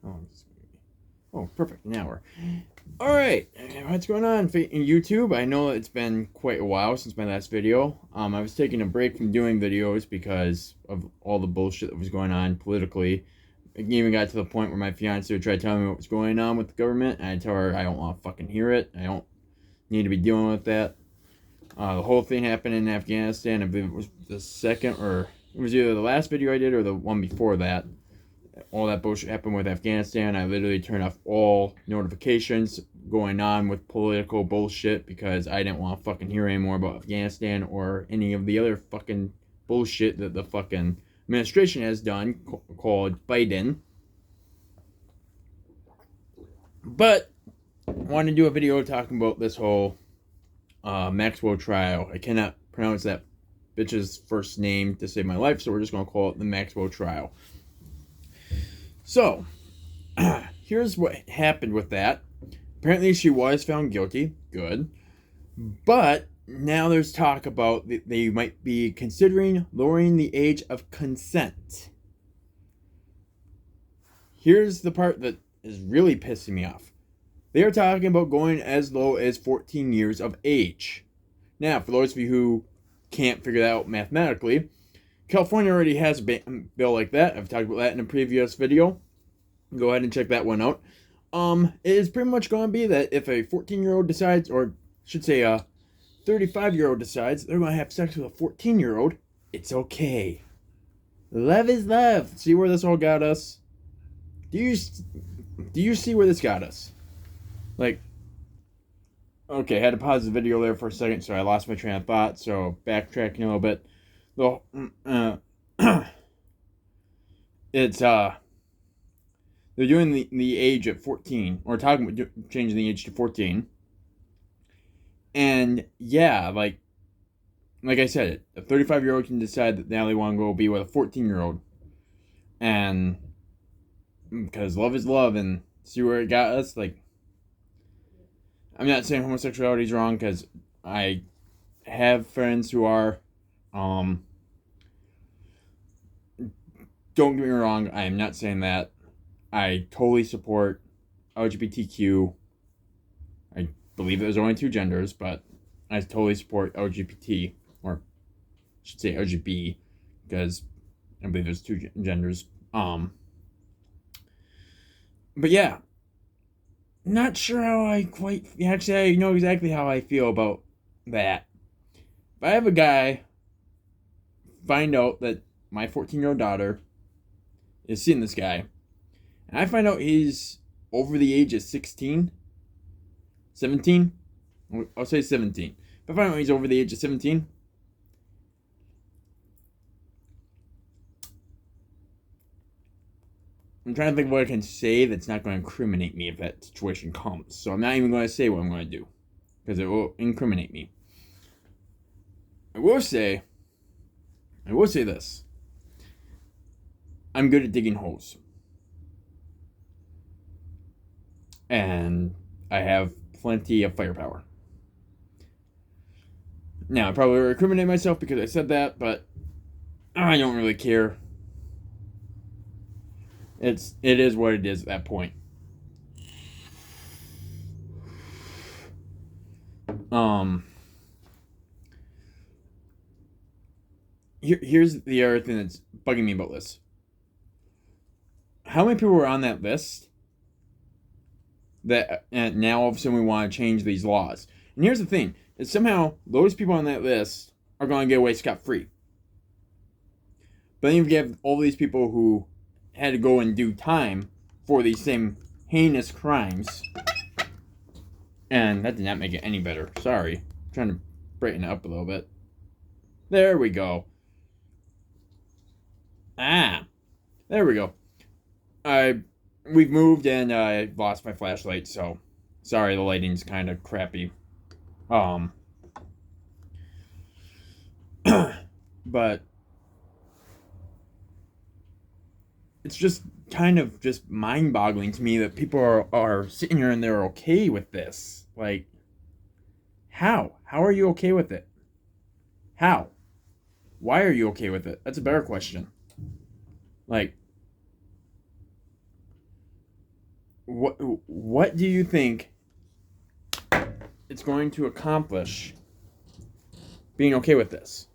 Oh, perfect, an hour. All right, what's going on in YouTube? I know it's been quite a while since my last video. I was taking a break from doing videos because of all the bullshit that was going on politically. It even got to the point where my fiance would try telling me what was going on with the government, and I tell her I don't want to fucking hear it. I don't need to be dealing with that. The whole thing happened in Afghanistan. I believe it was the second, or it was either the last video I did or the one before that. All that bullshit happened with Afghanistan. I literally turned off all notifications going on with political bullshit because I didn't want to fucking hear anymore about Afghanistan or any of the other fucking bullshit that the fucking administration has done, called Biden. But I want to do a video talking about this whole Maxwell Trial. I cannot pronounce that bitch's first name to save my life, so we're just going to call it the Maxwell Trial. So, here's what happened with that. Apparently, she was found guilty. Good. But now there's talk about they might be considering lowering the age of consent. Here's the part that is really pissing me off. They are talking about going as low as 14 years of age. Now, for those of you who can't figure that out mathematically, California already has a bill like that. I've talked about that in a previous video. Go ahead and check that one out. It is pretty much going to be that if a 14-year-old decides, or I should say a 35-year-old decides they're going to have sex with a 14-year-old, it's okay. Love is love. See where this all got us? Do you see where this got us? Like, okay, I had to pause the video there for a second, so I lost my train of thought. So backtracking a little bit. It's they're doing the age at 14, or talking about changing the age to 14. And yeah, like I said, a 35-year-old can decide that now they want to go be with a 14-year-old, and because love is love, and see where it got us. Like, I'm not saying homosexuality is wrong, because I have friends who are. Don't get me wrong, I am not saying that. I totally support LGBTQ. I believe there's only two genders, but I totally support LGBT, or I should say LGBT, because I believe there's two genders. But yeah, not sure how I quite. Actually, I know exactly how I feel about that. If I have a guy find out that my 14-year-old daughter is seeing this guy, and I find out he's over the age of 16, 17, I'll say 17. If I find out he's over the age of 17, I'm trying to think of what I can say that's not going to incriminate me if that situation comes. So I'm not even going to say what I'm going to do, because it will incriminate me. I will say this. I'm good at digging holes. And I have plenty of firepower. Now, I probably recriminate myself because I said that, but I don't really care. It is what it is at that point. Here's the other thing that's bugging me about this. How many people were on that list that now all of a sudden we want to change these laws? And here's the thing, is somehow those people on that list are going to get away scot-free. But then you have all these people who had to go and do time for these same heinous crimes. And that did not make it any better. Sorry. I'm trying to brighten it up a little bit. There we go. There we go. We've moved and I lost my flashlight, so sorry, the lighting's kind of crappy. But it's just kind of just mind-boggling to me that people are sitting here and they're okay with this. Like, how? How are you okay with it? How? Why are you okay with it? That's a better question. Like, what do you think it's going to accomplish being okay with this?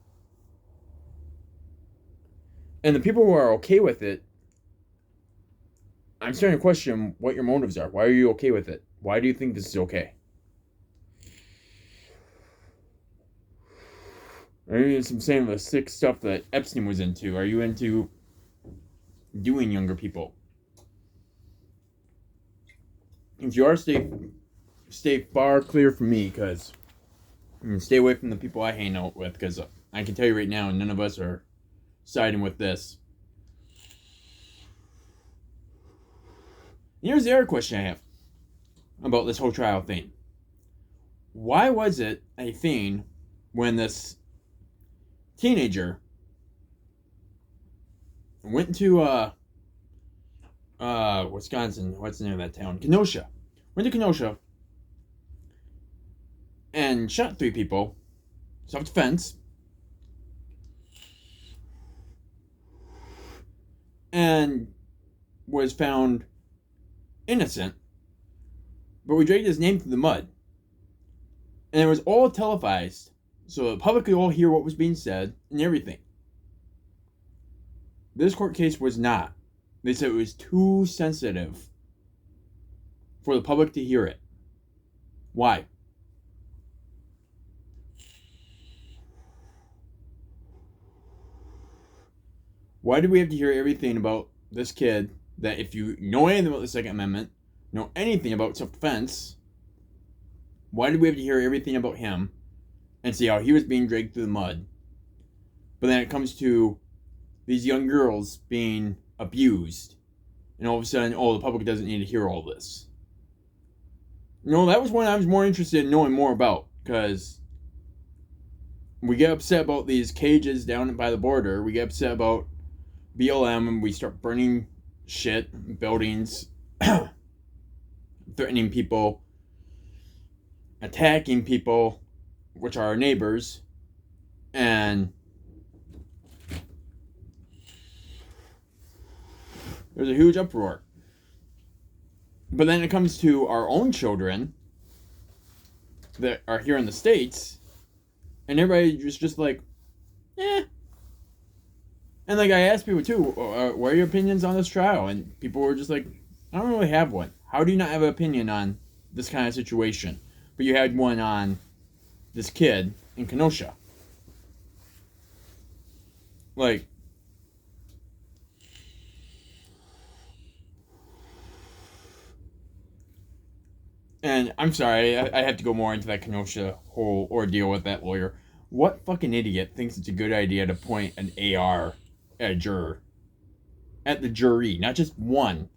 And the people who are okay with it, I'm starting to question what your motives are. Why are you okay with it? Why do you think this is okay? Are you into some saying the sick stuff that Epstein was into? Are you into doing younger people? If you are, stay far clear from me, because stay away from the people I hang out with, because I can tell you right now, none of us are siding with this. Here's the other question I have about this whole trial thing. Why was it a thing when this teenager went to Wisconsin, what's the name of that town? Kenosha. Went to Kenosha and shot 3 people, self-defense, and was found innocent, but we dragged his name through the mud. And it was all televised, so the public could all hear what was being said and everything. This court case was not. They said it was too sensitive for the public to hear it. Why? Why do we have to hear everything about this kid that if you know anything about the Second Amendment, know anything about self-defense, why do we have to hear everything about him and see how he was being dragged through the mud? But then it comes to these young girls being abused, and all of a sudden, the public doesn't need to hear all this. That was one I was more interested in knowing more about, because we get upset about these cages down by the border, we get upset about BLM, and we start burning shit, buildings, threatening people, attacking people, which are our neighbors, and there's a huge uproar. But then it comes to our own children that are here in the States, and everybody was just like, eh. And like I asked people too, what are your opinions on this trial? And people were just like, I don't really have one. How do you not have an opinion on this kind of situation? But you had one on this kid in Kenosha. Like, and I'm sorry, I have to go more into that Kenosha whole ordeal with that lawyer. What fucking idiot thinks it's a good idea to point an AR at a juror? At the jury. Not just one.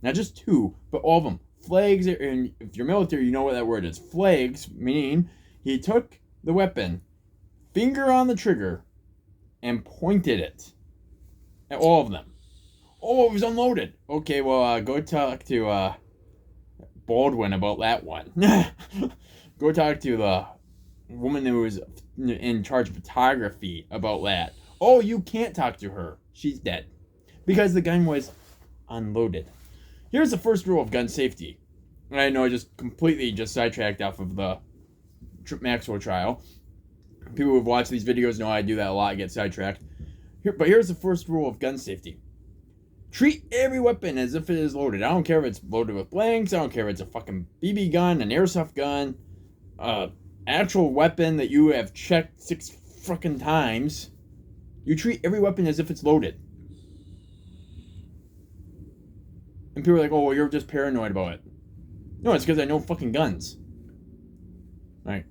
Not just 2, but all of them. Flags, and if you're military, you know what that word is. Flags, meaning he took the weapon, finger on the trigger, and pointed it at all of them. Oh, it was unloaded. Okay, well, go talk to Baldwin about that one. Go talk to the woman who was in charge of photography about that. Oh, you can't talk to her. She's dead. Because the gun was unloaded. Here's the first rule of gun safety. And I know I just completely sidetracked off of the Maxwell Trial. People who've watched these videos know I do that a lot. I get sidetracked. But here's the first rule of gun safety. Treat every weapon as if it is loaded. I don't care if it's loaded with blanks. I don't care if it's a fucking BB gun, an airsoft gun, actual weapon that you have checked 6 fucking times. You treat every weapon as if it's loaded. And people are like, oh, well, you're just paranoid about it. No, it's because I know fucking guns. Like,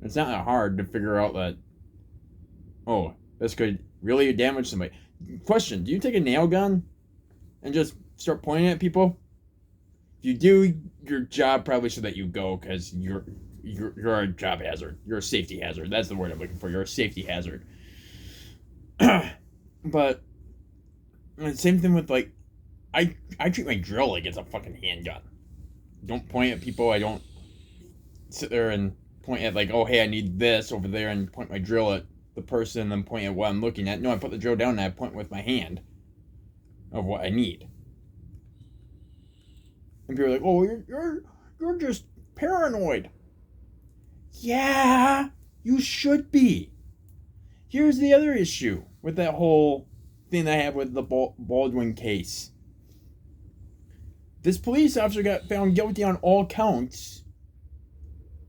it's not that hard to figure out that, oh, this could really damage somebody. Question, do you take a nail gun and just start pointing at people? If you do, your job probably should let you go, because you're a job hazard. You're a safety hazard. That's the word I'm looking for. You're a safety hazard. But same thing with, like, I treat my drill like it's a fucking handgun. Don't point at people. I don't sit there and point at, like, oh, hey, I need this over there, and point my drill at the person and then point at what I'm looking at. No, I put the drill down and I point with my hand of what I need. And people are like, oh, you're just paranoid. Yeah, you should be. Here's the other issue with that whole thing I have with the Baldwin case. This police officer got found guilty on all counts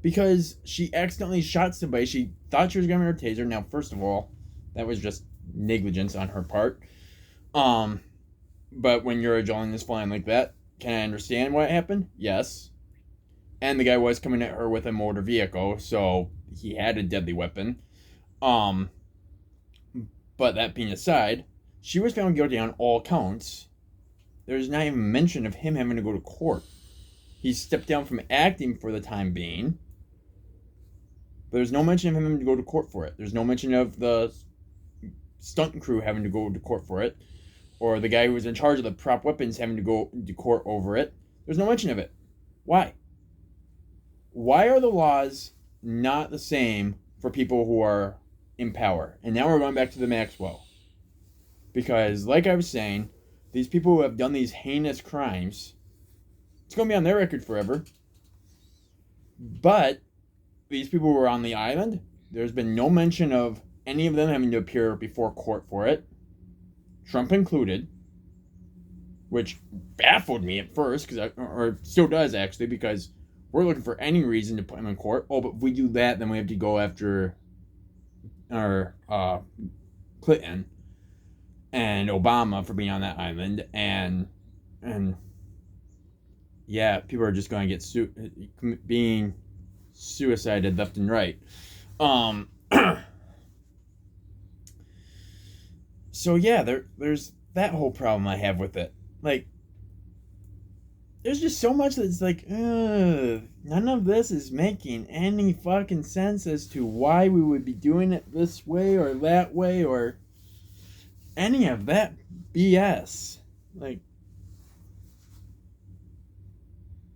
because she accidentally shot somebody. She thought she was going to her taser. Now, first of all, that was just negligence on her part. But when you're adrenaline is flying like that, can I understand what happened? Yes. And the guy was coming at her with a motor vehicle, so he had a deadly weapon. But that being aside, she was found guilty on all counts. There's not even mention of him having to go to court. He stepped down from acting for the time being. But there's no mention of him having to go to court for it. There's no mention of the stunt crew having to go to court for it. Or the guy who was in charge of the prop weapons having to go to court over it. There's no mention of it. Why? Why are the laws not the same for people who are in power? And now we're going back to the Maxwell. Because, like I was saying, these people who have done these heinous crimes, it's going to be on their record forever. But these people who are on the island, there's been no mention of any of them having to appear before court for it. Trump included. Which baffled me at first, or still does actually, because we're looking for any reason to put him in court. Oh, but if we do that, then we have to go after our Clinton and Obama for being on that island, and yeah, people are just going to get being suicided left and right. So yeah, there's that whole problem I have with it. Like, there's just so much that's like, none of this is making any fucking sense as to why we would be doing it this way or that way or any of that BS. Like,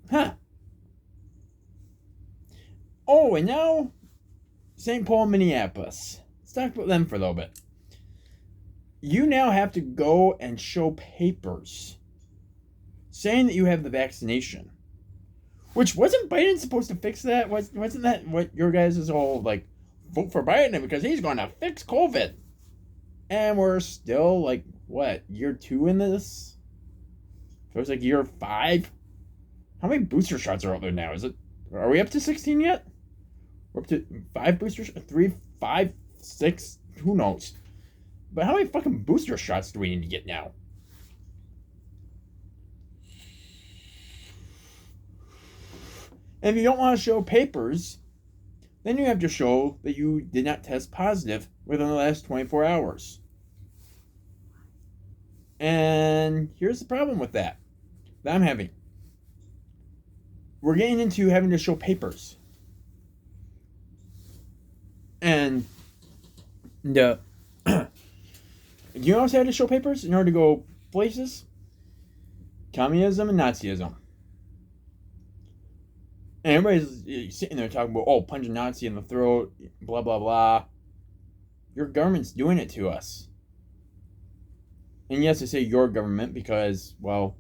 huh. Oh, and now St. Paul, Minneapolis. Let's talk about them for a little bit. You now have to go and show papers saying that you have the vaccination. Which, wasn't Biden supposed to fix that? Wasn't that what your guys' whole, like, vote for Biden because he's going to fix COVID? And we're still, like, what, year 2 in this? Feels like year 5? How many booster shots are out there now? Are we up to 16 yet? We're up to 5 booster shots? 3, 5, 6? Who knows? But how many fucking booster shots do we need to get now? And if you don't want to show papers, then you have to show that you did not test positive within the last 24 hours. And here's the problem with that I'm having. We're getting into having to show papers. And you know how to show papers in order to go places? Communism and Nazism. And everybody's sitting there talking about, oh, punch a Nazi in the throat, blah, blah, blah. Your government's doing it to us. And yes, I say your government because, well,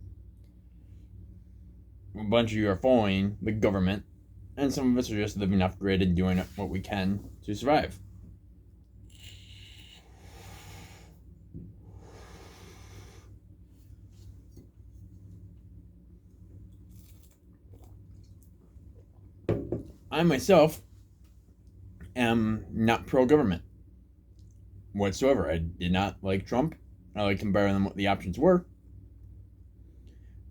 a bunch of you are following the government. And some of us are just living off grid and doing what we can to survive. I myself am not pro-government whatsoever. I did not like Trump. I liked him better than what the options were.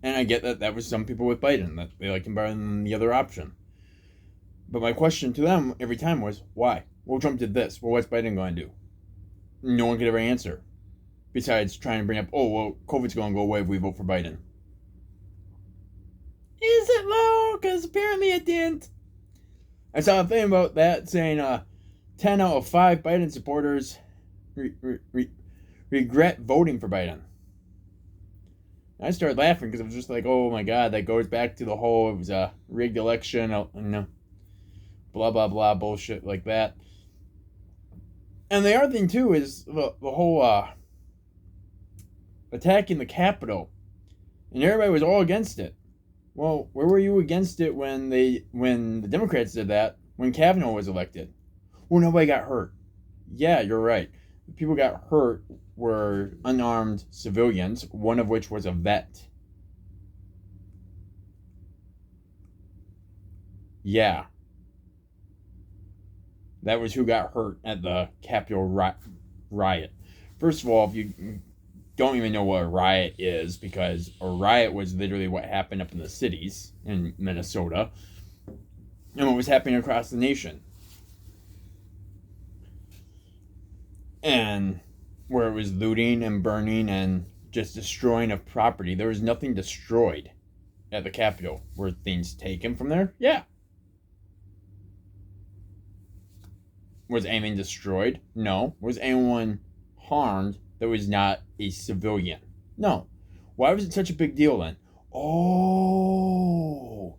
And I get that was some people with Biden, that they liked him better than the other option. But my question to them every time was, why? Well, Trump did this. Well, what's Biden going to do? No one could ever answer. Besides trying to bring up, oh, well, COVID's going to go away if we vote for Biden. Is it though? Because apparently it didn't. I saw a thing about that saying 10 out of 5 Biden supporters regret voting for Biden. And I started laughing because I was just like, oh my god, that goes back to the whole, it was a rigged election, blah, blah, blah, bullshit like that. And the other thing, too, is the whole attacking the Capitol. And everybody was all against it. Well, where were you against it when the Democrats did that when Kavanaugh was elected? Well, nobody got hurt. Yeah, you're right. The people got hurt were unarmed civilians, one of which was a vet. Yeah, that was who got hurt at the Capitol riot. First of all, if you don't even know what a riot is, because a riot was literally what happened up in the cities in Minnesota and what was happening across the nation. And where it was looting and burning and just destroying of property. There was nothing destroyed at the Capitol. Were things taken from there? Yeah. Was anything destroyed? No. Was anyone harmed that was not a civilian? No. Why was it such a big deal then? Oh,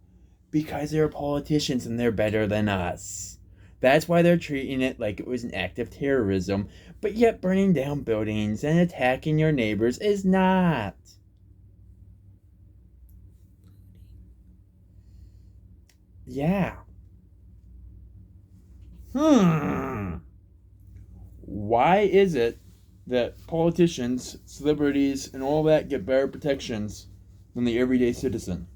because they're politicians and they're better than us. That's why they're treating it like it was an act of terrorism, but yet burning down buildings and attacking your neighbors is not. Yeah. Why is it that politicians, celebrities, and all that get better protections than the everyday citizen?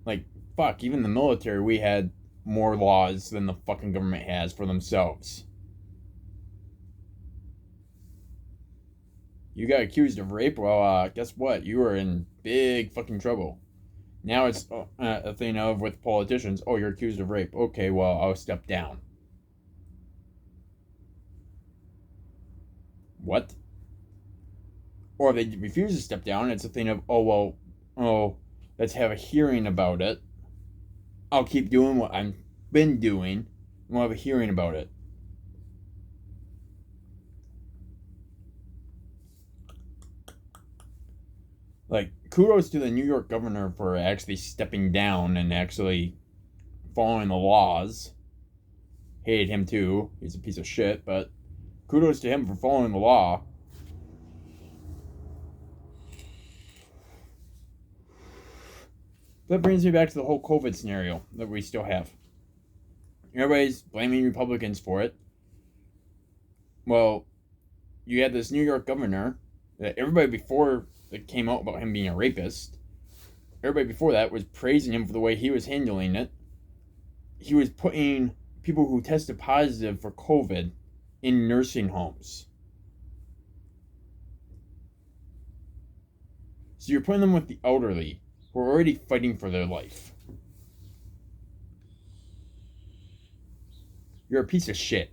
Like, fuck, even the military, we had more laws than the fucking government has for themselves. You got accused of rape, well, guess what? You were in big fucking trouble. Now it's a thing of with politicians, oh, you're accused of rape. Okay, well, I'll step down. What? Or if they refuse to step down, it's a thing of, oh, well, oh, let's have a hearing about it. I'll keep doing what I've been doing, and we'll have a hearing about it. Like, kudos to the New York governor for actually stepping down and actually following the laws. Hated him too. He's a piece of shit, but kudos to him for following the law. That brings me back to the whole COVID scenario that we still have. Everybody's blaming Republicans for it. Well, you had this New York governor that everybody before it came out about him being a rapist, everybody before that was praising him for the way he was handling it. He was putting people who tested positive for COVID in nursing homes. So you're putting them with the elderly who are already fighting for their life. You're a piece of shit.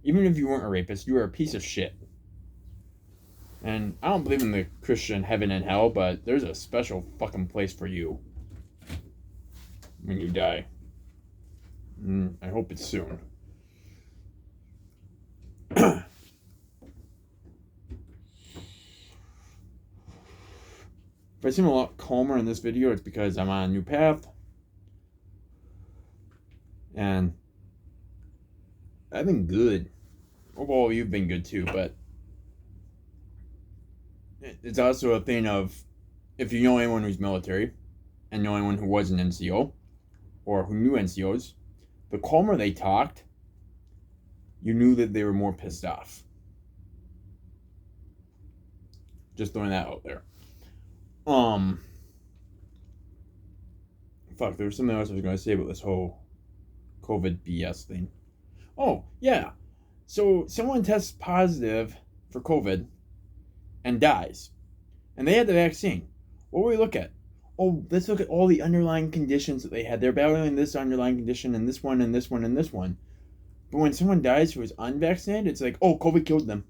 Even if you weren't a rapist, you are a piece of shit. And I don't believe in the Christian heaven and hell, but there's a special fucking place for you when you die. I hope it's soon. If I seem a lot calmer in this video, it's because I'm on a new path. And I've been good. Well, you've been good too, but it's also a thing of, if you know anyone who's military and know anyone who was an NCO or who knew NCOs, the calmer they talked, you knew that they were more pissed off. Just throwing that out there. Fuck, there was something else I was going to say about this whole COVID BS thing. Oh, yeah. So someone tests positive for COVID and dies. And they had the vaccine. What will we look at? Oh, let's look at all the underlying conditions that they had. They're battling this underlying condition and this one and this one and this one. But when someone dies who is unvaccinated, it's like, oh, COVID killed them.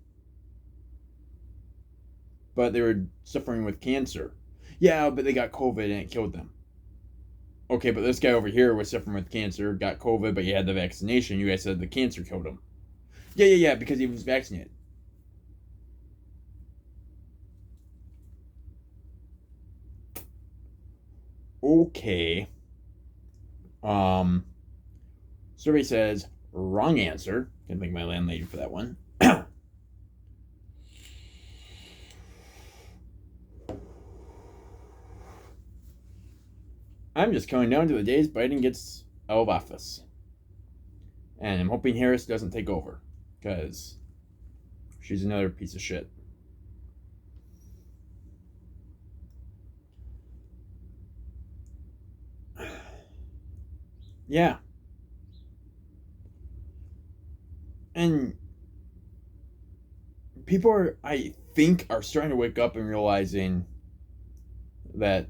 But they were suffering with cancer. Yeah, but they got COVID and it killed them. Okay, but this guy over here was suffering with cancer, got COVID, but he had the vaccination. You guys said the cancer killed him. Yeah, because he was vaccinated. Okay. Survey says wrong answer. Can thank my landlady for that one. I'm just counting down to the days Biden gets out of office. And I'm hoping Harris doesn't take over, because she's another piece of shit. Yeah. And people are, I think, are starting to wake up and realizing that,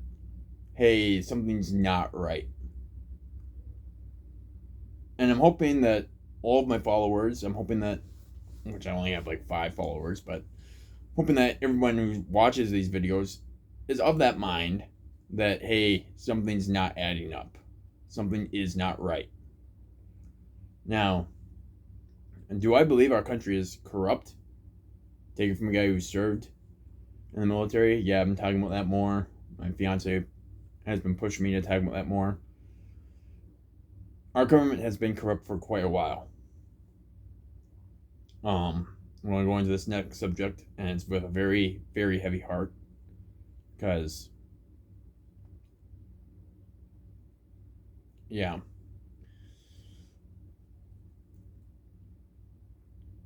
hey, something's not right. And I'm hoping that all of my followers, which I only have like 5 followers, but hoping that everyone who watches these videos is of that mind that, hey, something's not adding up. Something is not right. Now, do I believe our country is corrupt? Take it from a guy who served in the military. Yeah, I've been talking about that more. My fiance has been pushing me to talk about that more. Our government has been corrupt for quite a while. I'm going to go into this next subject, and it's with a very, very heavy heart, because, yeah,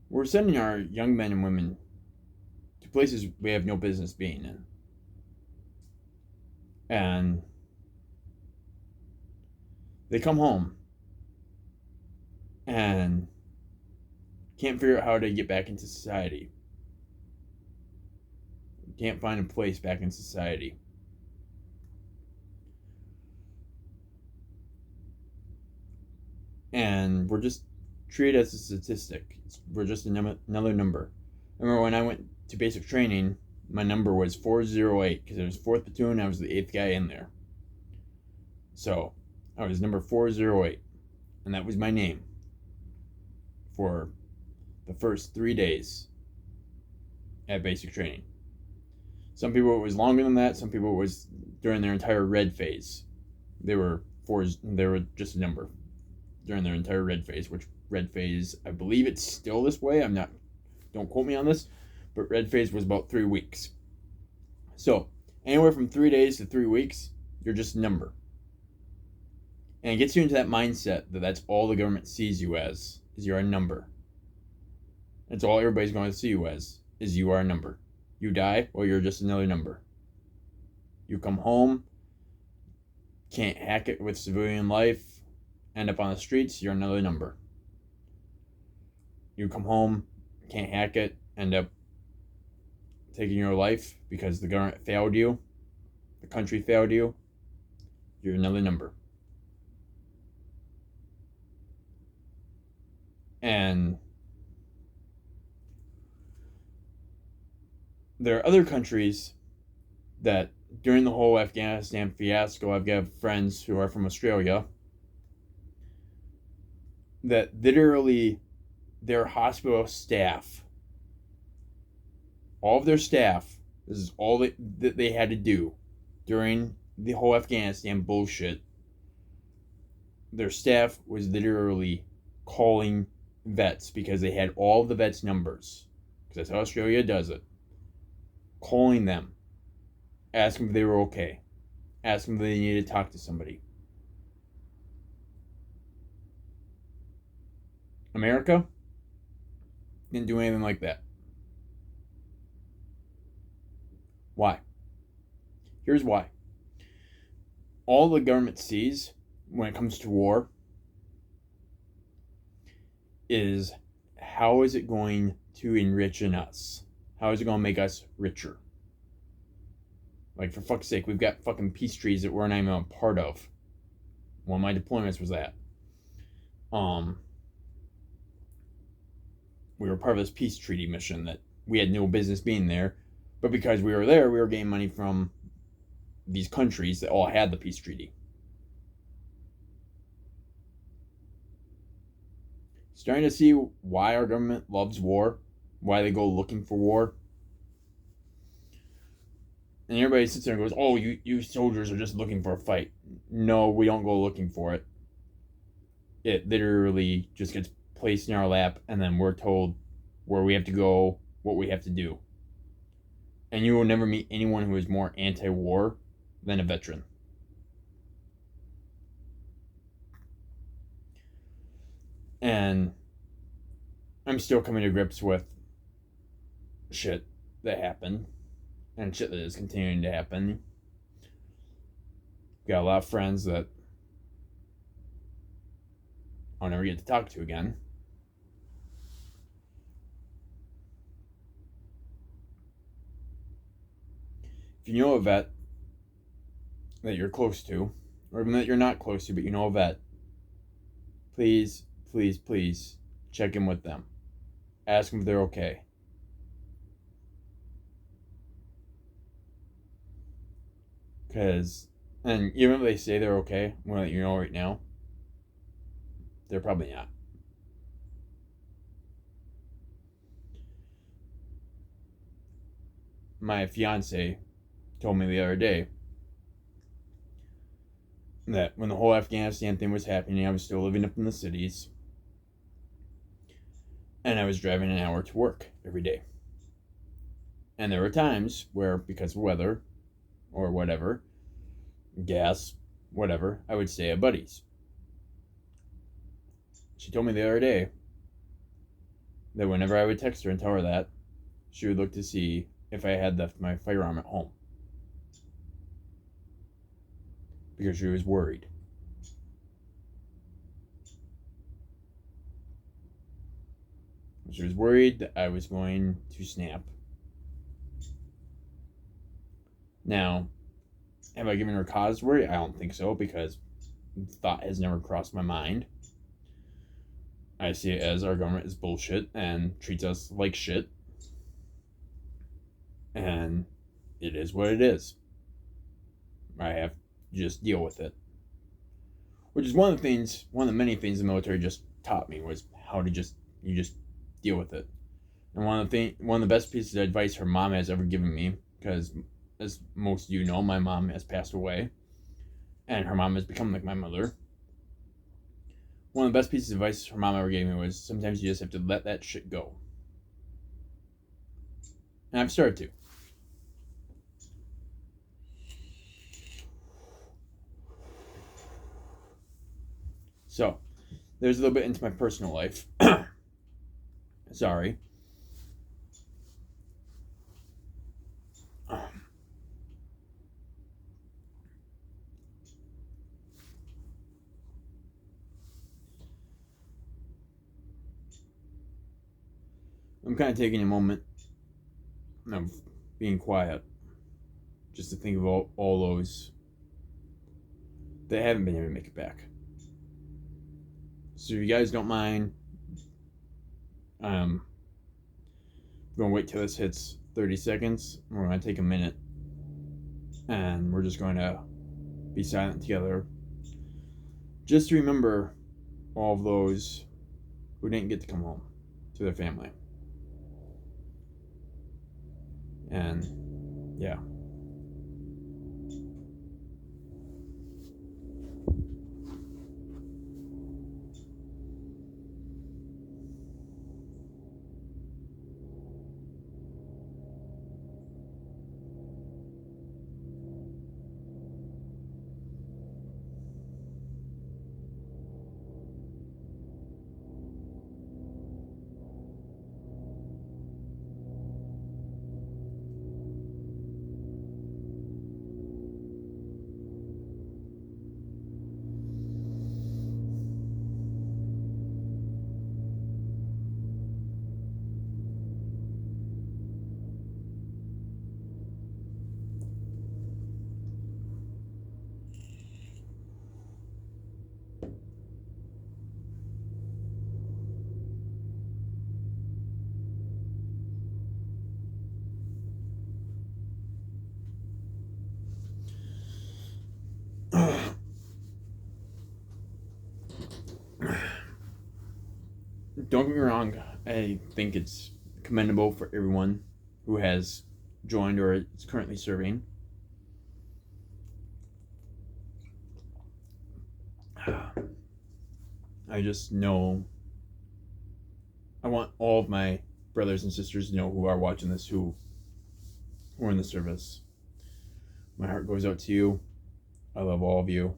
we're sending our young men and women to places we have no business being in. And they come home and can't figure out how to get back into society. Can't find a place back in society. And we're just treated as a statistic. We're just another number. I remember when I went to basic training, my number was 408 because it was 4th platoon. I was the 8th guy in there. So I was number 408, and that was my name for the first 3 days at basic training. Some people it was longer than that. Some people it was during their entire red phase. They were just a number during their entire red phase, which red phase, I believe it's still this way. Don't quote me on this, but red phase was about 3 weeks. So anywhere from 3 days to 3 weeks, you're just a number. And it gets you into that mindset that that's all the government sees you as, is you're a number. That's all everybody's going to see you as, is you are a number. You die, well, you're just another number. You come home, can't hack it with civilian life, end up on the streets, you're another number. You come home, can't hack it, end up taking your life because the government failed you, the country failed you, you're another number. And there are other countries that during the whole Afghanistan fiasco, I've got friends who are from Australia that literally their hospital staff, all of their staff, this is all that they had to do during the whole Afghanistan bullshit. Their staff was literally calling vets because they had all the vets' numbers, because that's how Australia does it. Calling them, asking if they were okay, asking if they needed to talk to somebody. America didn't do anything like that. Why? Here's why. All the government sees when it comes to war is how is it going to enrich in us? How is it going to make us richer? Like, for fuck's sake, we've got fucking peace treaties that we're not even a part of. One of my deployments was that. We were part of this peace treaty mission that we had no business being there, but because we were there, we were getting money from these countries that all had the peace treaty. Starting to see why our government loves war, why they go looking for war. And everybody sits there and goes, oh, you soldiers are just looking for a fight. No, we don't go looking for it. It literally just gets placed in our lap, and then we're told where we have to go, what we have to do. And you will never meet anyone who is more anti-war than a veteran. And I'm still coming to grips with shit that happened and shit that is continuing to happen. Got a lot of friends that I'll never get to talk to again. If you know a vet that you're close to, or even that you're not close to, but you know a vet, please, please, please check in with them. Ask them if they're okay. And even if they say they're okay, I'm going to let you know right now, they're probably not. My fiance told me the other day that when the whole Afghanistan thing was happening, I was still living up in the cities, and I was driving an hour to work every day. And there were times where, because of weather or whatever, gas, whatever, I would stay at Buddy's. She told me the other day that whenever I would text her and tell her that, she would look to see if I had left my firearm at home. Because she was worried. She was worried that I was going to snap. Now, have I given her cause to worry? I don't think so, because thought has never crossed my mind. I see it as our government is bullshit and treats us like shit. And it is what it is. I have to just deal with it. Which is one of the many things the military just taught me, was how to just deal with it. And one of the best pieces of advice her mom has ever given me, because as most of you know, my mom has passed away, and her mom has become like my mother. One of the best pieces of advice her mom ever gave me was, sometimes you just have to let that shit go. And I've started to. So, there's a little bit into my personal life. Sorry. I'm kind of taking a moment of being quiet, just to think of all those that haven't been able to make it back. So if you guys don't mind, I'm going to wait till this hits 30 seconds. We're going to take a minute, and we're just going to be silent together, just to remember all of those who didn't get to come home to their family. And yeah. Don't get me wrong, I think it's commendable for everyone who has joined or is currently serving. I just know, I want all of my brothers and sisters to know, who are watching this, who are in the service. My heart goes out to you. I love all of you.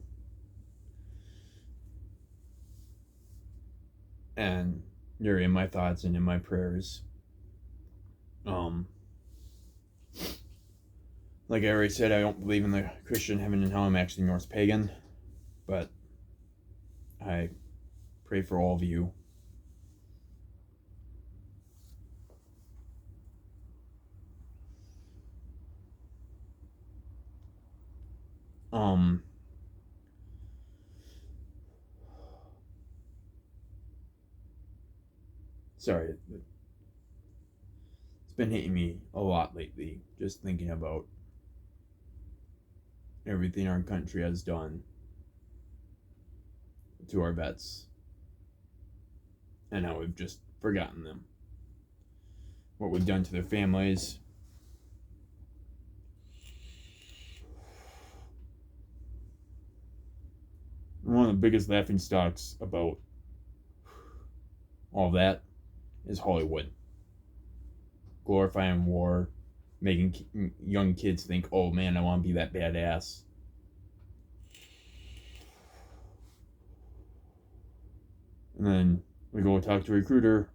and you're in my thoughts and in my prayers. Like I already said, I don't believe in the Christian heaven and hell. I'm actually Norse pagan, but I pray for all of you. Sorry, it's been hitting me a lot lately, just thinking about everything our country has done to our vets and how we've just forgotten them. What we've done to their families. One of the biggest laughingstocks about all that is Hollywood. Glorifying war, making young kids think, oh man, I want to be that badass. And then we go talk to a recruiter.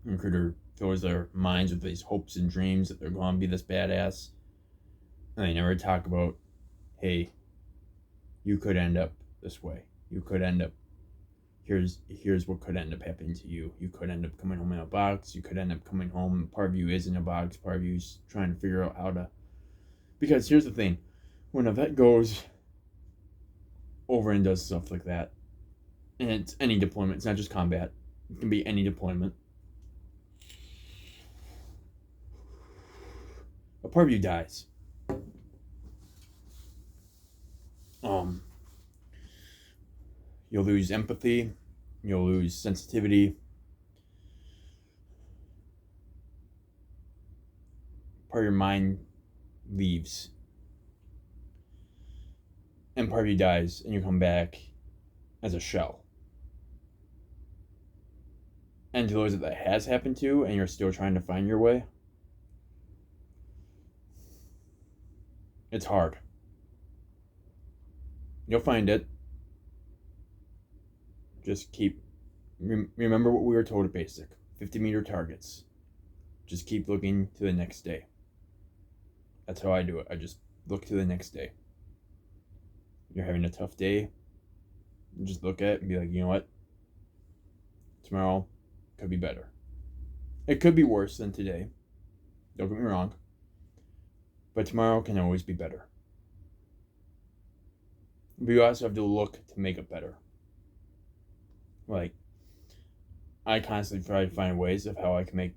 Recruiter fills their minds with these hopes and dreams that they're going to be this badass. And they never talk about, hey, you could end up this way. You could end up, here's what could end up happening to you. You could end up coming home in a box. You could end up coming home. Part of you is in a box. Part of you is trying to figure out how to. Because here's the thing. When a vet goes over and does stuff like that, and it's any deployment, it's not just combat. It can be any deployment. A part of you dies. You'll lose empathy. You'll lose sensitivity. Part of your mind leaves. And part of you dies, and you come back as a shell. And to those that has happened to, and you're still trying to find your way, it's hard. You'll find it. Just remember what we were told at basic. 50-meter targets. Just keep looking to the next day. That's how I do it. I just look to the next day. You're having a tough day. Just look at it and be like, you know what? Tomorrow could be better. It could be worse than today. Don't get me wrong. But tomorrow can always be better. But you also have to look to make it better. Like, I constantly try to find ways of how I can make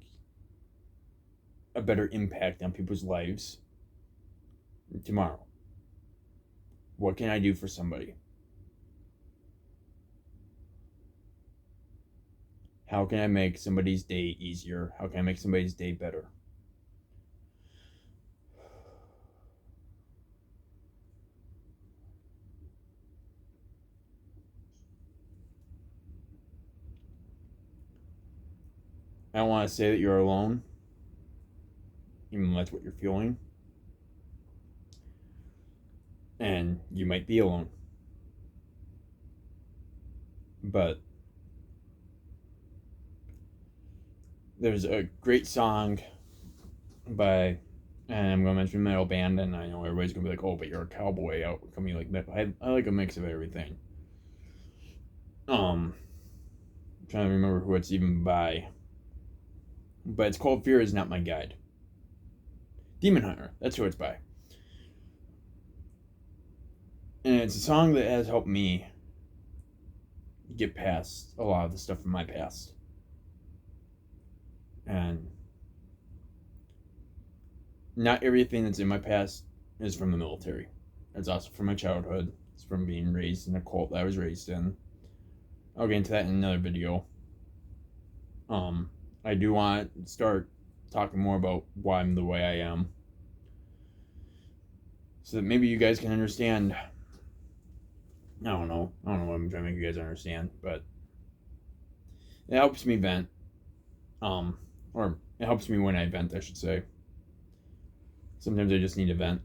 a better impact on people's lives tomorrow. What can I do for somebody? How can I make somebody's day easier? How can I make somebody's day better? I don't want to say that you're alone, even though that's what you're feeling. And you might be alone. But there's a great song by, and I'm going to mention metal band, and I know everybody's going to be like, oh, but you're a cowboy. How come you like metal? I like a mix of everything. I'm trying to remember who it's even by. But it's called Fear Is Not My Guide. Demon Hunter, that's who it's by. And it's a song that has helped me get past a lot of the stuff from my past. And not everything that's in my past is from the military. It's also from my childhood. It's from being raised in a cult that I was raised in. I'll get into that in another video. I do want to start talking more about why I'm the way I am, so that maybe you guys can understand. I don't know what I'm trying to make you guys understand, but it helps me vent. Or it helps me when I vent, I should say. Sometimes I just need to vent.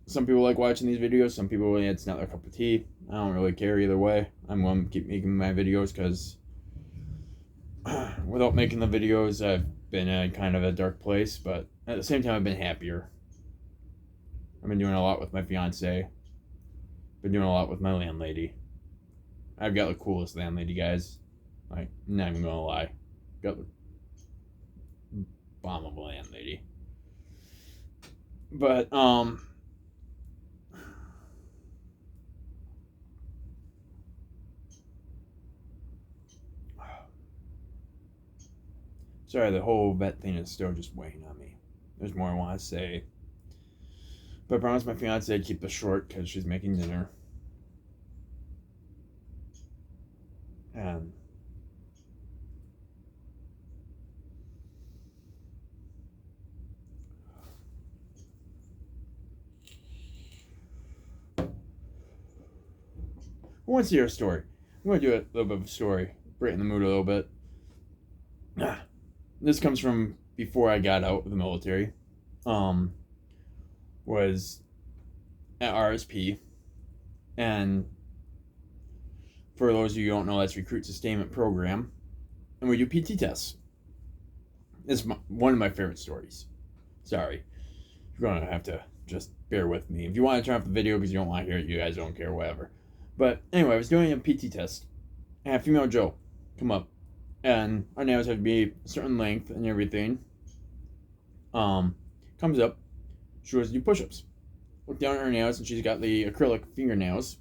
Some people like watching these videos. Some people, it's not their cup of tea. I don't really care either way. I'm going to keep making my videos because without making the videos, I've been in kind of a dark place, but at the same time, I've been happier. I've been doing a lot with my fiance. Been doing a lot with my landlady. I've got the coolest landlady, guys. Like, not even gonna lie. Got the bomb of a landlady. But, sorry, the whole vet thing is still just weighing on me. There's more I want to say. But I promised my fiance I'd keep this short because she's making dinner. And who wants to hear a story? I'm going to do a little bit of a story. Brighten the mood a little bit. This comes from before I got out of the military. Was at RSP. And for those of you who don't know, that's Recruit Sustainment Program. And we do PT tests. It's one of my favorite stories. Sorry. You're going to have to just bear with me. If you want to turn off the video because you don't want to hear it, you guys don't care, whatever. But anyway, I was doing a PT test. I had female Joe come up. And our nails have to be a certain length and everything. Comes up. She goes to do push-ups. Look down at her nails, and she's got the acrylic fingernails.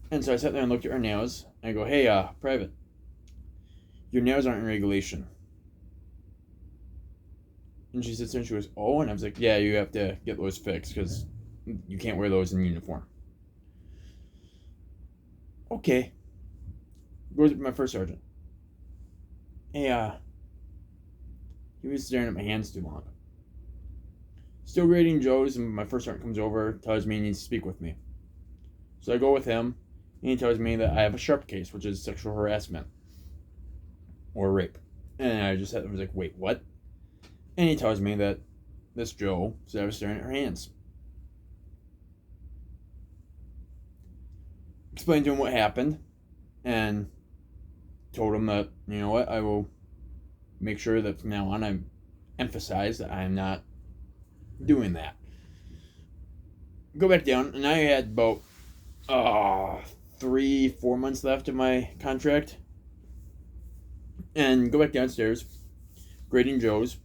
And so I sat there and looked at her nails. And I go, hey, Private, your nails aren't in regulation. And she sits there and she goes, oh. And I was like, yeah, you have to get those fixed because you can't wear those in uniform. Okay. Goes to my first sergeant. Hey, he was staring at my hands too long. Still grading Joe's, and my first sergeant comes over, tells me he needs to speak with me. So I go with him, and he tells me that I have a sharp case, which is sexual harassment. Or rape. And I just was like, wait, what? And he tells me that this Joe said I was staring at her hands. Explained to him what happened, and told him that, you know what, I will make sure that from now on I emphasize that I am not doing that. Go back down, and I had about 3-4 months left of my contract. And go back downstairs, grading Joe's.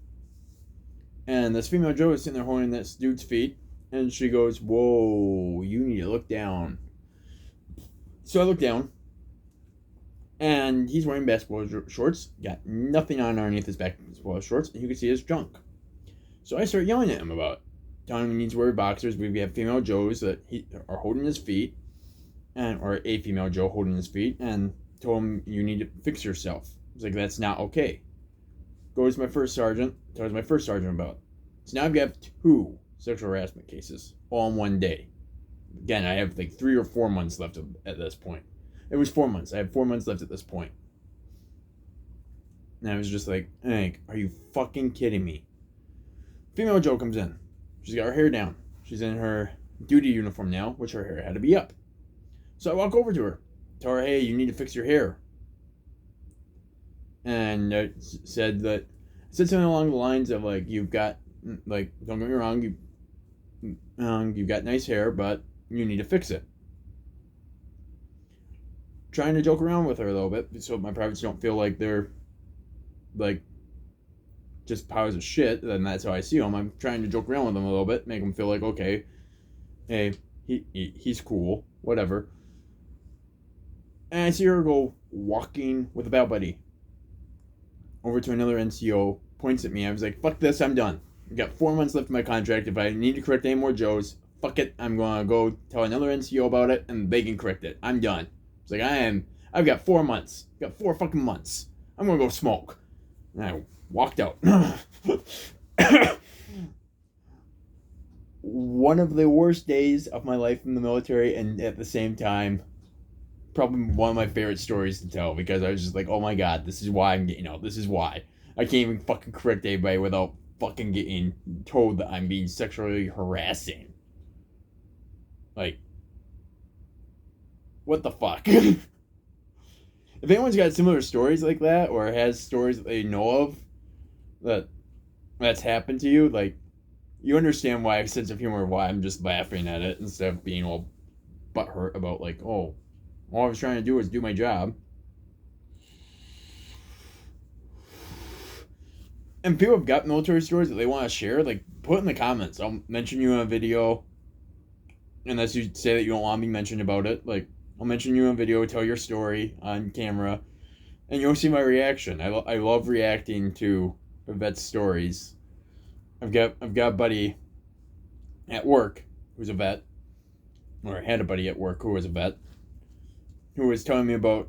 And this female Joe is sitting there holding this dude's feet. And she goes, whoa, you need to look down. So I look down. And he's wearing basketball shorts. Got nothing on underneath his basketball shorts. And you can see his junk. So I start yelling at him about it. Telling him he needs to wear boxers. We have female Joes that are holding his feet. Or a female Joe holding his feet. And told him, you need to fix yourself. I was like, that's not okay. Goes to my first sergeant. Tells my first sergeant about it. So now I've got 2 sexual harassment cases. All in one day. Again, I have like 3 or 4 months left at this point. It was 4 months. I have 4 months left at this point. And I was just like, Hank, are you fucking kidding me? Female Joe comes in. She's got her hair down. She's in her duty uniform now, which her hair had to be up. So I walk over to her. Tell her, hey, you need to fix your hair. And I said something along the lines of, like, you've got, like, don't get me wrong, you've got nice hair, but you need to fix it. Trying to joke around with her a little bit so my privates don't feel like they're like just piles of shit. Then that's how I see them. I'm trying to joke around with them a little bit, make them feel like, okay, hey, he's cool, whatever. And I see her go walking with a bell buddy over to another NCO, points at me. I was like, fuck this, I'm done. I've got 4 months left of my contract. If I need to correct any more Joes, fuck it, I'm gonna go tell another NCO about it and they can correct it. I'm done. It's like, I've got 4 months. I've got 4 fucking months. I'm gonna go smoke. And I walked out. One of the worst days of my life in the military, and at the same time, probably one of my favorite stories to tell, because I was just like, oh my god, this is why I'm getting out. This is why. I can't even fucking correct anybody without fucking getting told that I'm being sexually harassing. Like, what the fuck? if anyone's got similar stories like that, or has stories that they know of that's happened to you, like, you understand why I have a sense of humor, why I'm just laughing at it instead of being all butthurt about, like, oh, all I was trying to do was do my job. And people have got military stories that they want to share, like, put in the comments. I'll mention you in a video, unless you say that you don't want me mentioned about it. Like, I'll mention you in a video, tell your story on camera, and you'll see my reaction. I love reacting to a vet's stories. I've got a buddy at work who's a vet, or I had a buddy at work who was a vet, who was telling me about,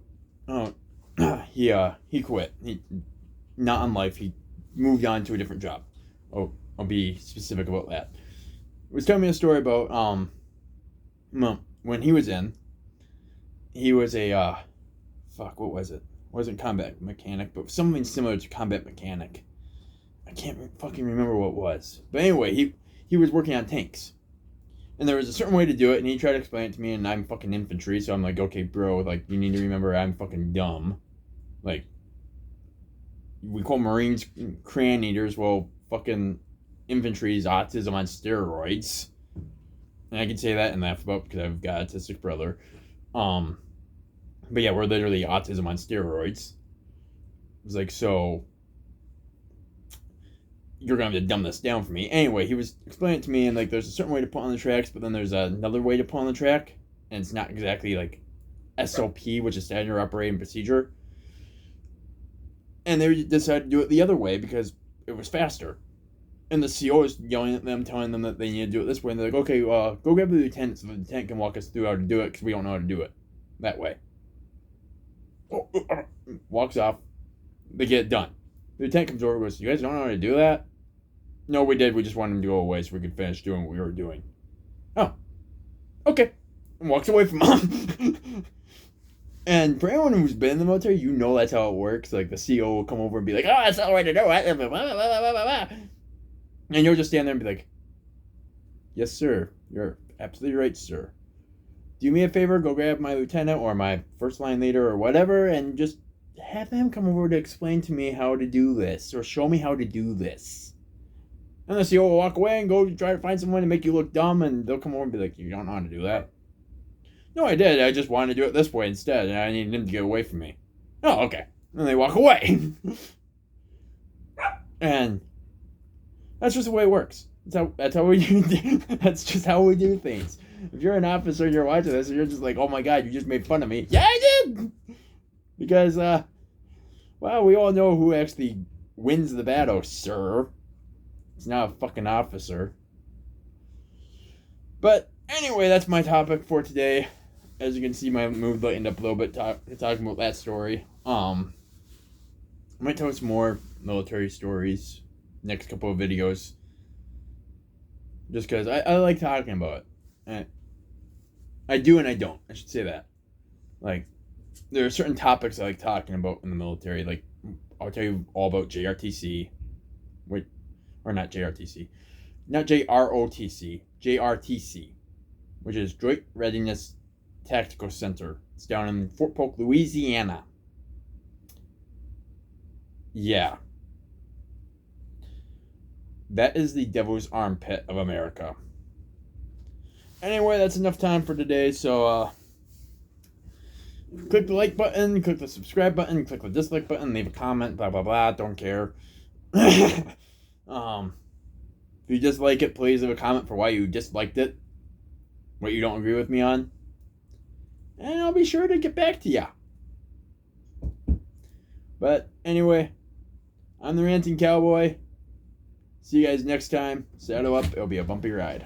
he quit. He, not on life, he moved on to a different job. Oh, I'll be specific about that. He was telling me a story about, when he was in, he was a, what was it? It wasn't combat mechanic, but something similar to combat mechanic. I can't fucking remember what it was. But anyway, he was working on tanks. And there was a certain way to do it, and he tried to explain it to me, and I'm fucking infantry, so I'm like, okay, bro, like, you need to remember I'm fucking dumb. Like, we call Marines crayon eaters, well, fucking infantry is autism on steroids. And I can say that and laugh about because I've got an autistic brother. But yeah, we're literally autism on steroids. It was like, so you're going to have to dumb this down for me. Anyway, he was explaining it to me, and like, there's a certain way to put on the tracks, but then there's another way to put on the track, and it's not exactly like SOP, which is standard operating procedure. And they decided to do it the other way because it was faster. And the CO is yelling at them, telling them that they need to do it this way. And they're like, okay, go grab the lieutenant so the lieutenant can walk us through how to do it because we don't know how to do it that way. Walks off. They get it done. The lieutenant comes over and goes, you guys don't know how to do that? No, we did. We just wanted him to go away so we could finish doing what we were doing. Oh. Okay. And walks away from him. And for anyone who's been in the military, you know that's how it works. Like, the CO will come over and be like, oh, that's not the way to do it. And you'll just stand there and be like, yes, sir. You're absolutely right, sir. Do me a favor, go grab my lieutenant or my first line leader or whatever, and just have them come over to explain to me how to do this, or show me how to do this. And the CO will walk away and go try to find someone to make you look dumb, and they'll come over and be like, you don't know how to do that. No, I did. I just wanted to do it this way instead, and I needed him to get away from me. Oh, okay. And they walk away. And that's just the way it works. That's how we do. That's just how we do things. If you're an officer and you're watching this, and you're just like, "Oh my god, you just made fun of me." Yeah, I did. Because, well, we all know who actually wins the battle, sir. It's not a fucking officer. But anyway, that's my topic for today. As you can see, my mood lightened up a little bit talking about that story. I might tell some more military stories next couple of videos. Just because I like talking about it. I do and I don't. I should say that. Like, there are certain topics I like talking about in the military. Like, I'll tell you all about JRTC. Wait, or not JRTC. Not JROTC. JRTC. Which is Joint Readiness Tactical Center. It's down in Fort Polk, Louisiana. Yeah. That is the devil's armpit of America. Anyway, that's enough time for today, so click the like button, click the subscribe button, click the dislike button, leave a comment, blah blah blah, don't care. If you dislike it, please leave a comment for why you disliked it, what you don't agree with me on, and I'll be sure to get back to ya. But anyway, I'm the Ranting Cowboy. See you guys next time. Saddle up, it'll be a bumpy ride.